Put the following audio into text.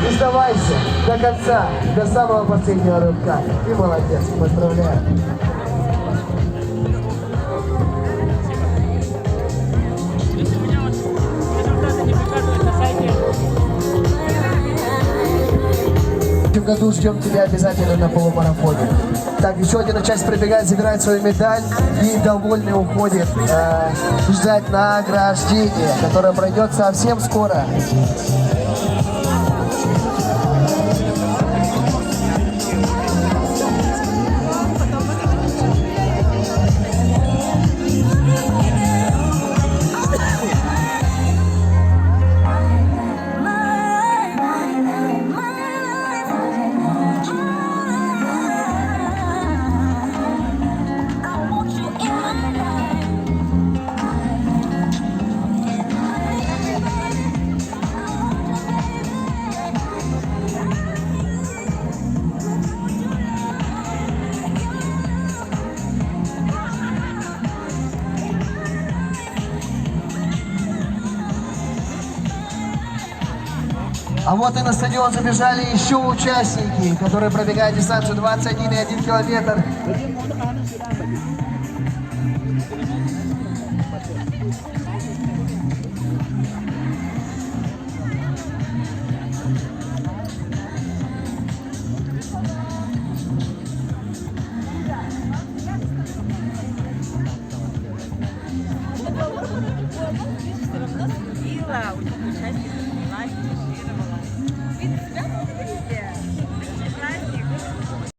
Не сдавайся до конца, до самого последнего рывка. Ты молодец, поздравляю. В этом году ждем тебя обязательно на полумарафоне. Так, еще один часть пробегает, забирает свою медаль и довольный уходит ждать награждение, которое пройдет совсем скоро. А вот и на стадион забежали еще участники, которые пробегают дистанцию 21,1 километр.